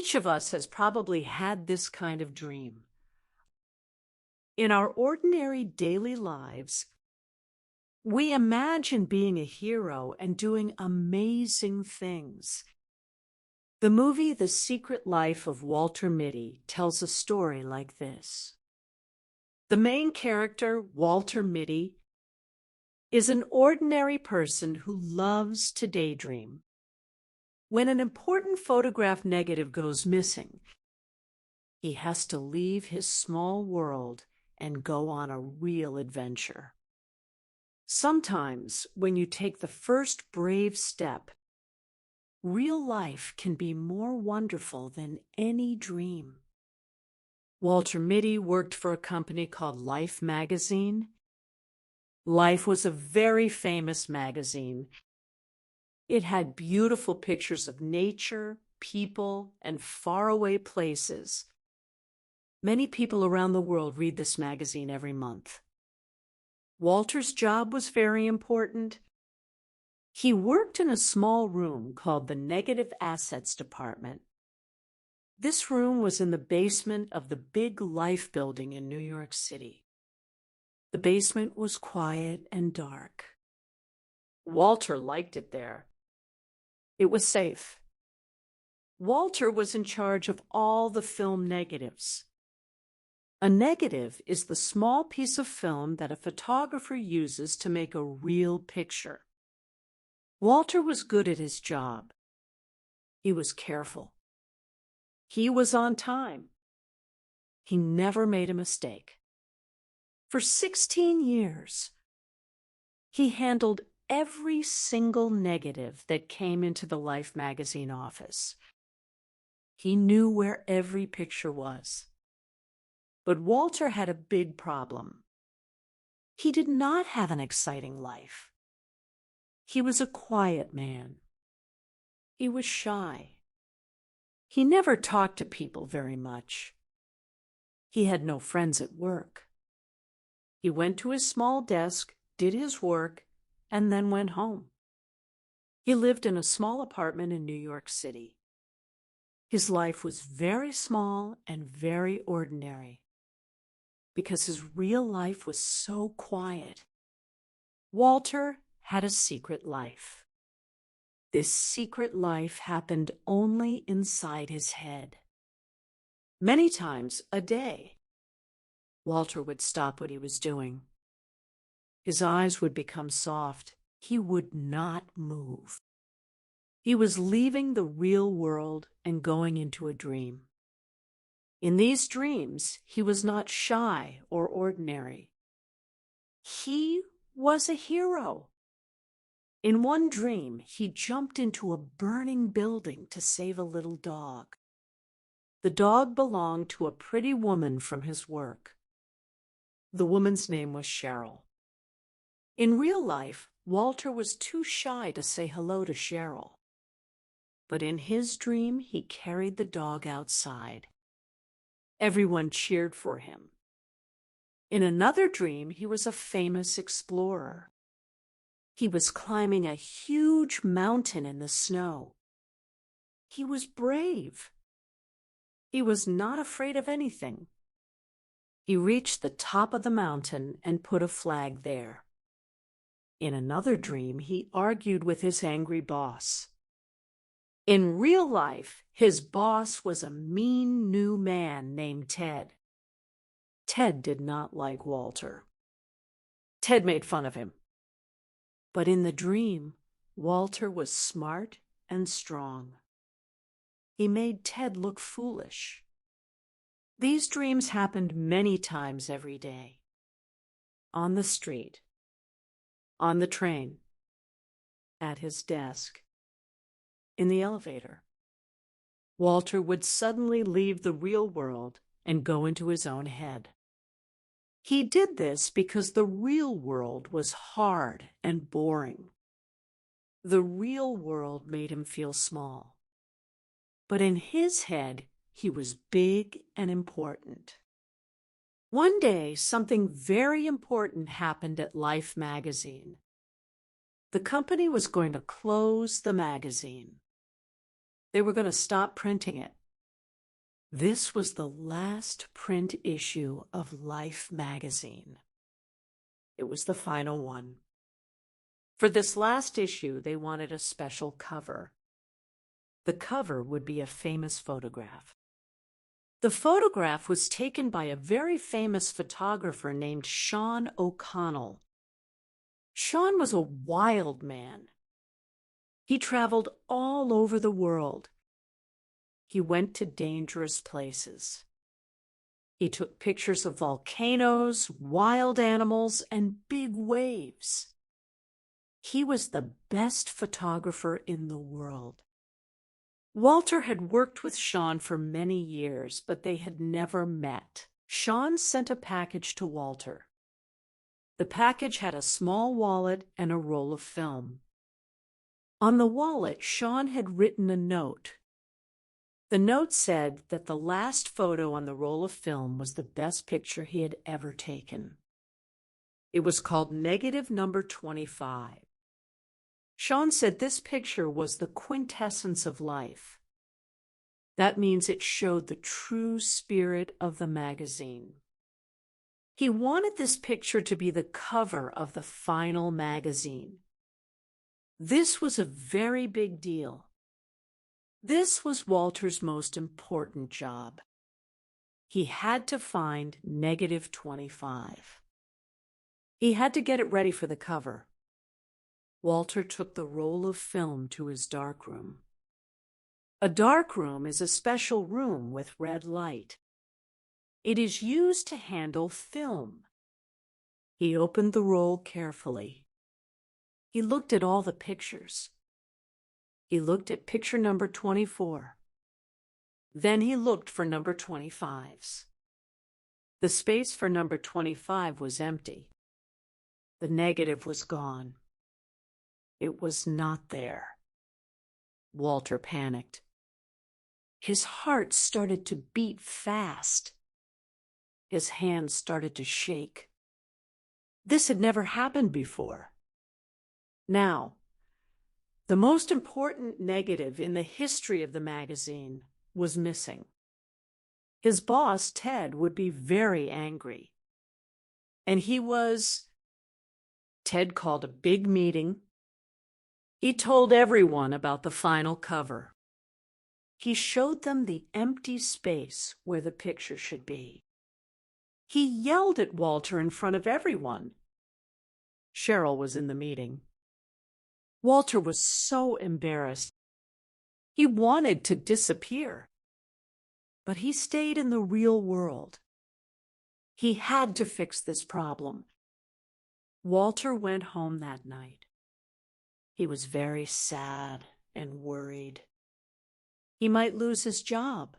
Each of us has probably had this kind of dream. In our ordinary daily lives, we imagine being a hero and doing amazing things. The movie The Secret Life of Walter Mitty tells a story like this. The main character, Walter Mitty, is an ordinary person who loves to daydream. When an important photograph negative goes missing, he has to leave his small world and go on a real adventure. Sometimes, when you take the first brave step, real life can be more wonderful than any dream. Walter Mitty worked for a company called Life magazine. Life was a very famous magazine. It had beautiful pictures of nature, people, and faraway places. Many people around the world read this magazine every month. Walter's job was very important. He worked in a small room called the Negative Assets Department. This room was in the basement of the big Life building in New York City. The basement was quiet and dark. Walter liked it there. It was safe. Walter was in charge of all the film negatives. A negative is the small piece of film that a photographer uses to make a real picture. Walter was good at his job. He was careful. He was on time. He never made a mistake. For 16 years, he handled every single negative that came into the Life magazine office. He knew where every picture was. But Walter had a big problem. He did not have an exciting life. He was a quiet man. He was shy. He never talked to people very much. He had no friends at work. He went to his small desk, did his work, and then went home. He lived in a small apartment in New York City. His life was very small and very ordinary because his real life was so quiet. Walter had a secret life. This secret life happened only inside his head. Many times a day, Walter would stop what he was doing. His eyes would become soft. He would not move. He was leaving the real world and going into a dream. In these dreams, he was not shy or ordinary. He was a hero. In one dream, he jumped into a burning building to save a little dog. The dog belonged to a pretty woman from his work. The woman's name was Cheryl. In real life, Walter was too shy to say hello to Cheryl. But in his dream, he carried the dog outside. Everyone cheered for him. In another dream, he was a famous explorer. He was climbing a huge mountain in the snow. He was brave. He was not afraid of anything. He reached the top of the mountain and put a flag there. In another dream, he argued with his angry boss. In real life, his boss was a mean new man named Ted. Ted did not like Walter. Ted made fun of him. But in the dream, Walter was smart and strong. He made Ted look foolish. These dreams happened many times every day. On the street, on the train, at his desk, in the elevator. Walter would suddenly leave the real world and go into his own head. He did this because the real world was hard and boring. The real world made him feel small. But in his head, he was big and important. One day, something very important happened at Life magazine. The company was going to close the magazine. They were going to stop printing it. This was the last print issue of Life magazine. It was the final one. For this last issue, they wanted a special cover. The cover would be a famous photograph. The photograph was taken by a very famous photographer named Sean O'Connell. Sean was a wild man. He traveled all over the world. He went to dangerous places. He took pictures of volcanoes, wild animals, and big waves. He was the best photographer in the world. Walter had worked with Sean for many years, but they had never met. Sean sent a package to Walter. The package had a small wallet and a roll of film. On the wallet, Sean had written a note. The note said that the last photo on the roll of film was the best picture he had ever taken. It was called negative number 25. Sean said this picture was the quintessence of life. That means it showed the true spirit of the magazine. He wanted this picture to be the cover of the final magazine. This was a very big deal. This was Walter's most important job. He had to find negative 25. He had to get it ready for the cover. Walter took the roll of film to his darkroom. A darkroom is a special room with red light. It is used to handle film. He opened the roll carefully. He looked at all the pictures. He looked at picture number 24. Then he looked for number 25's. The space for number 25 was empty. The negative was gone. It was not there. Walter panicked. His heart started to beat fast. His hands started to shake. This had never happened before. Now, the most important negative in the history of the magazine was missing. His boss, Ted, would be very angry. And Ted called a big meeting. He told everyone about the final cover. He showed them the empty space where the picture should be. He yelled at Walter in front of everyone. Cheryl was in the meeting. Walter was so embarrassed. He wanted to disappear. But he stayed in the real world. He had to fix this problem. Walter went home that night. He was very sad and worried. He might lose his job.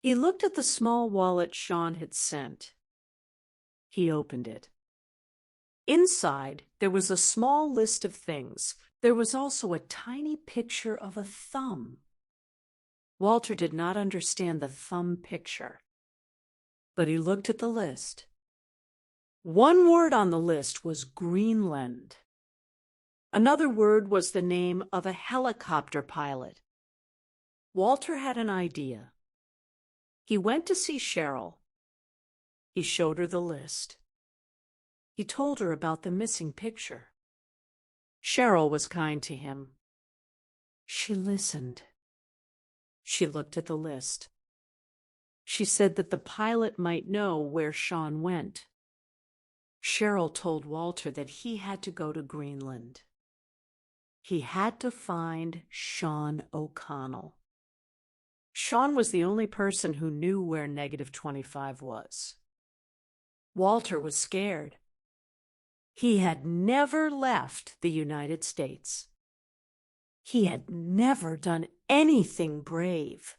He looked at the small wallet Sean had sent. He opened it. Inside, there was a small list of things. There was also a tiny picture of a thumb. Walter did not understand the thumb picture, but he looked at the list. One word on the list was Greenland. Another word was the name of a helicopter pilot. Walter had an idea. He went to see Cheryl. He showed her the list. He told her about the missing picture. Cheryl was kind to him. She listened. She looked at the list. She said that the pilot might know where Sean went. Cheryl told Walter that he had to go to Greenland. He had to find Sean O'Connell. Sean was the only person who knew where negative 25 was. Walter was scared. He had never left the United States. He had never done anything brave.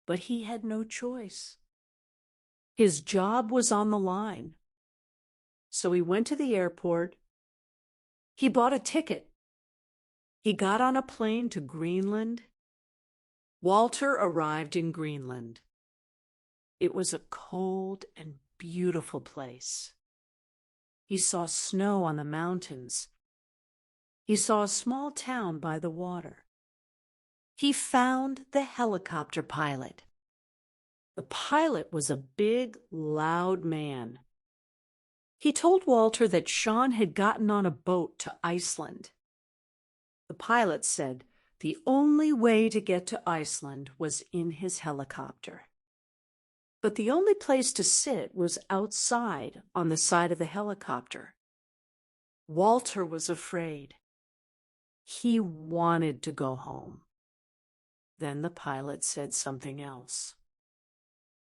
But he had no choice. His job was on the line. So he went to the airport. He bought a ticket. He got on a plane to Greenland. Walter arrived in Greenland. It was a cold and beautiful place. He saw snow on the mountains. He saw a small town by the water. He found the helicopter pilot. The pilot was a big, loud man. He told Walter that Sean had gotten on a boat to Iceland. The pilot said the only way to get to Iceland was in his helicopter. But the only place to sit was outside on the side of the helicopter. Walter was afraid. He wanted to go home. Then the pilot said something else.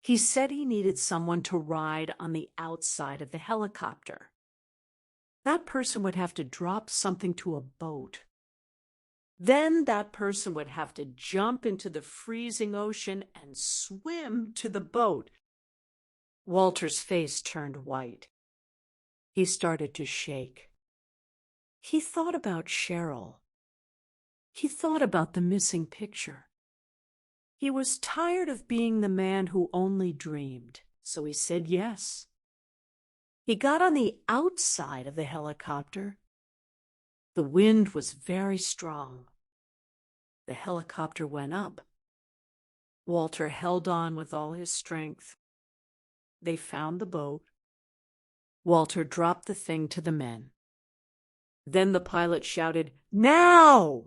He said he needed someone to ride on the outside of the helicopter. That person would have to drop something to a boat. Then that person would have to jump into the freezing ocean and swim to the boat. Walter's face turned white. He started to shake. He thought about Cheryl. He thought about the missing picture. He was tired of being the man who only dreamed, so he said yes. He got on the outside of the helicopter. The wind was very strong. The helicopter went up. Walter held on with all his strength. They found the boat. Walter dropped the thing to the men. Then the pilot shouted, "Now!"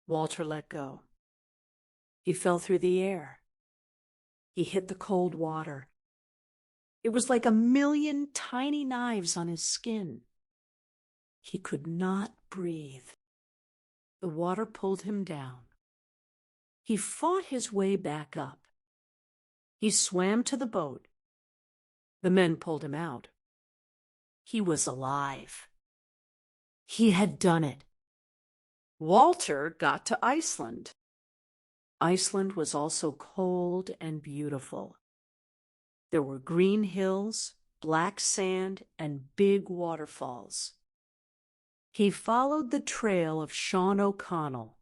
Walter let go. He fell through the air. He hit the cold water. It was like a million tiny knives on his skin. He could not breathe. The water pulled him down. He fought his way back up. He swam to the boat. The men pulled him out. He was alive. He had done it. Walter got to Iceland. Iceland was also cold and beautiful. There were green hills, black sand, and big waterfalls. He followed the trail of Sean O'Connell.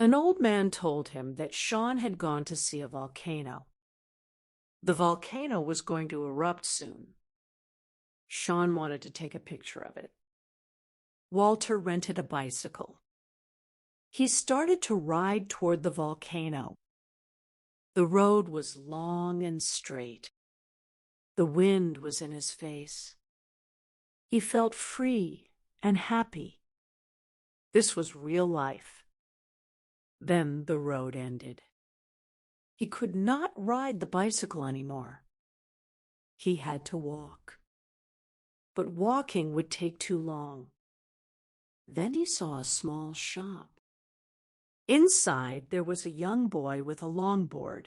An old man told him that Sean had gone to see a volcano. The volcano was going to erupt soon. Sean wanted to take a picture of it. Walter rented a bicycle. He started to ride toward the volcano. The road was long and straight. The wind was in his face. He felt free and happy. This was real life. Then the road ended. He could not ride the bicycle anymore. He had to walk. But walking would take too long. Then he saw a small shop. Inside, there was a young boy with a longboard.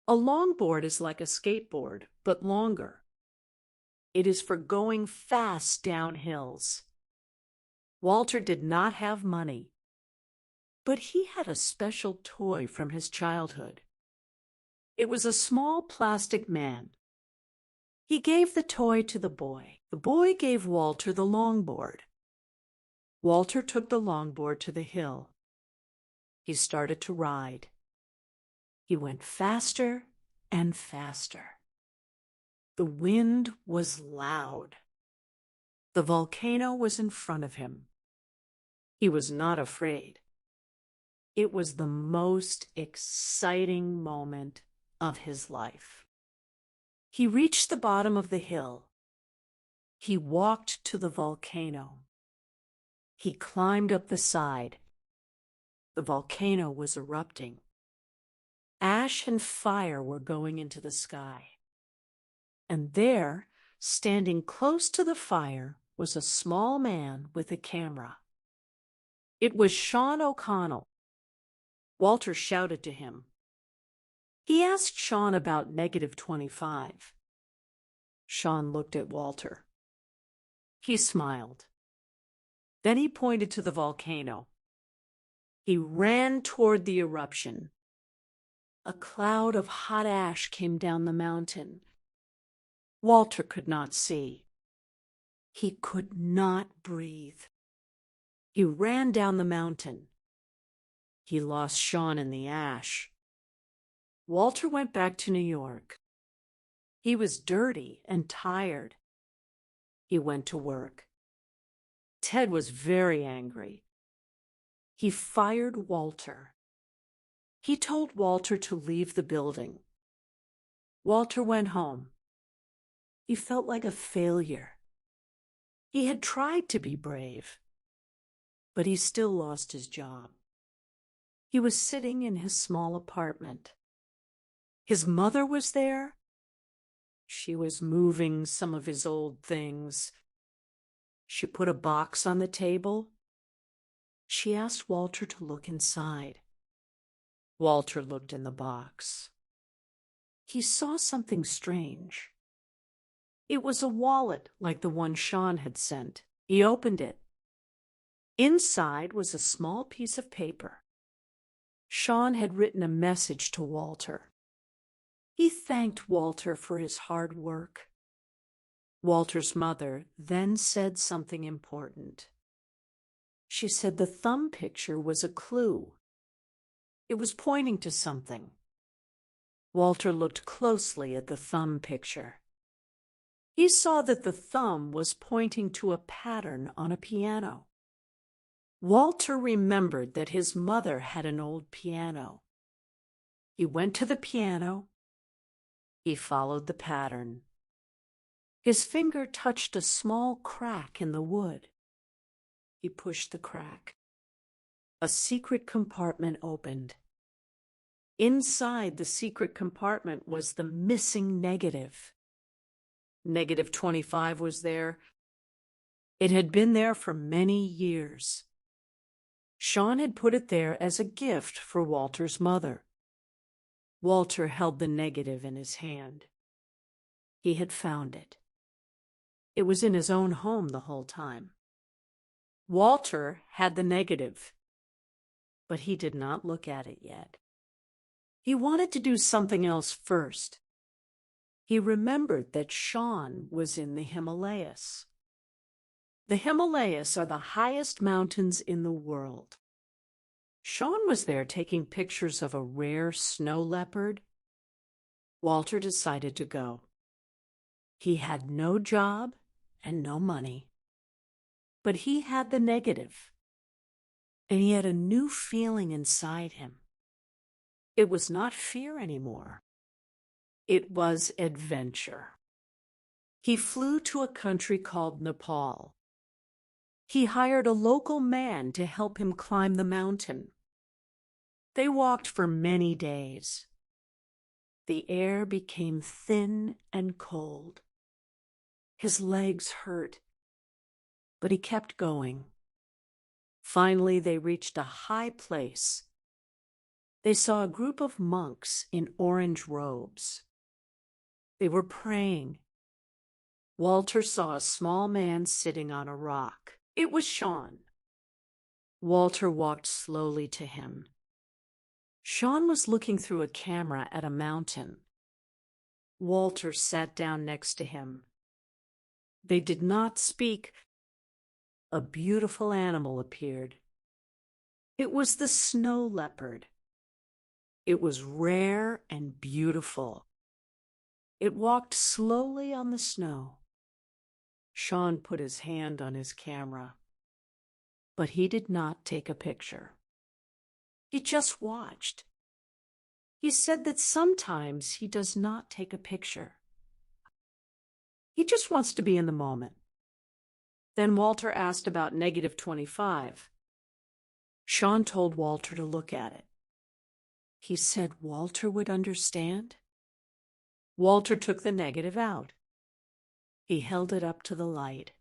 A longboard is like a skateboard, but longer. It is for going fast down hills. Walter did not have money, but he had a special toy from his childhood. It was a small plastic man. He gave the toy to the boy. The boy gave Walter the longboard. Walter took the longboard to the hill. He started to ride. He went faster and faster. The wind was loud. The volcano was in front of him. He was not afraid. It was the most exciting moment of his life. He reached the bottom of the hill. He walked to the volcano. He climbed up the side. The volcano was erupting. Ash and fire were going into the sky. And there, standing close to the fire, was a small man with a camera. It was Sean O'Connell. Walter shouted to him. He asked Sean about -25. Sean looked at Walter. He smiled. Then he pointed to the volcano. He ran toward the eruption. A cloud of hot ash came down the mountain. Walter could not see. He could not breathe. He ran down the mountain. He lost Sean in the ash. Walter went back to New York. He was dirty and tired. He went to work. Ted was very angry. He fired Walter. He told Walter to leave the building. Walter went home. He felt like a failure. He had tried to be brave, but he still lost his job. He was sitting in his small apartment. His mother was there. She was moving some of his old things. She put a box on the table. She asked Walter to look inside. Walter looked in the box. He saw something strange. It was a wallet like the one Sean had sent. He opened it. Inside was a small piece of paper. Sean had written a message to Walter. He thanked Walter for his hard work. Walter's mother then said something important. She said the thumb picture was a clue. It was pointing to something. Walter looked closely at the thumb picture. He saw that the thumb was pointing to a pattern on a piano. Walter remembered that his mother had an old piano. He went to the piano. He followed the pattern. His finger touched a small crack in the wood. He pushed the crack. A secret compartment opened. Inside the secret compartment was the missing negative. Negative 25 was there. It had been there for many years. Sean had put it there as a gift for Walter's mother. Walter held the negative in his hand. He had found it. It was in his own home the whole time. Walter had the negative, but he did not look at it yet. He wanted to do something else first. He remembered that Sean was in the Himalayas. The Himalayas are the highest mountains in the world. Sean was there taking pictures of a rare snow leopard. Walter decided to go. He had no job and no money, but he had the negative, and he had a new feeling inside him. It was not fear anymore. It was adventure. He flew to a country called Nepal. He hired a local man to help him climb the mountain. They walked for many days. The air became thin and cold. His legs hurt, but he kept going. Finally, they reached a high place. They saw a group of monks in orange robes. They were praying. Walter saw a small man sitting on a rock. It was Sean. Walter walked slowly to him. Sean was looking through a camera at a mountain. Walter sat down next to him. They did not speak. A beautiful animal appeared. It was the snow leopard. It was rare and beautiful. It walked slowly on the snow. Sean put his hand on his camera, but he did not take a picture. He just watched. He said that sometimes he does not take a picture. He just wants to be in the moment. Then Walter asked about negative 25. Sean told Walter to look at it. He said Walter would understand. Walter took the negative out. He held it up to the light.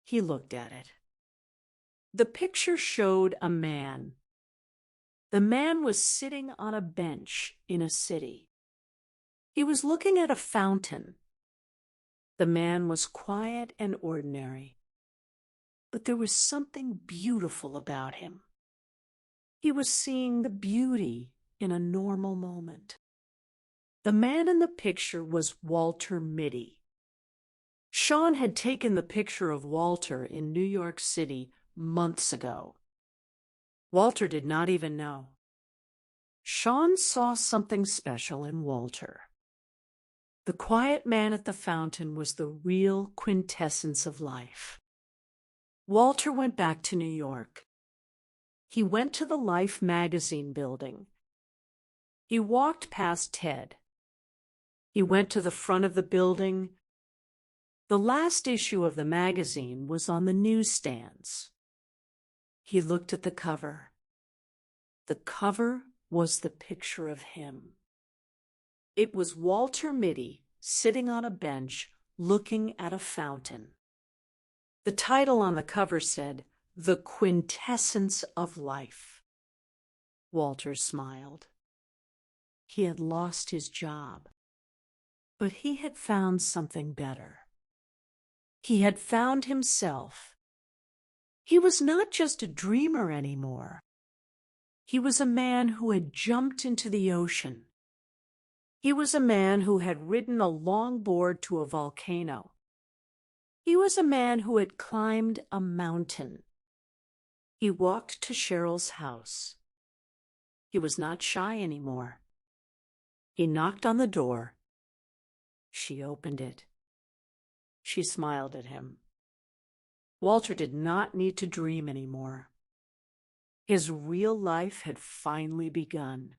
He looked at it. The picture showed a man. The man was sitting on a bench in a city. He was looking at a fountain. The man was quiet and ordinary, but there was something beautiful about him. He was seeing the beauty in a normal moment. The man in the picture was Walter Mitty. Sean had taken the picture of Walter in New York City months ago. Walter did not even know. Sean saw something special in Walter. The quiet man at the fountain was the real quintessence of life. Walter went back to New York. He went to the Life magazine building He walked past Ted. He went to the front of the building. The last issue of the magazine was on the newsstands. He looked at the cover. The cover was the picture of him. It was Walter Mitty sitting on a bench looking at a fountain. The title on the cover said, "The Quintessence of Life." Walter smiled. He had lost his job, but he had found something better. He had found himself. He was not just a dreamer anymore. He was a man who had jumped into the ocean. He was a man who had ridden a longboard to a volcano. He was a man who had climbed a mountain. He walked to Cheryl's house. He was not shy anymore. He knocked on the door. She opened it. She smiled at him. Walter did not need to dream anymore. His real life had finally begun.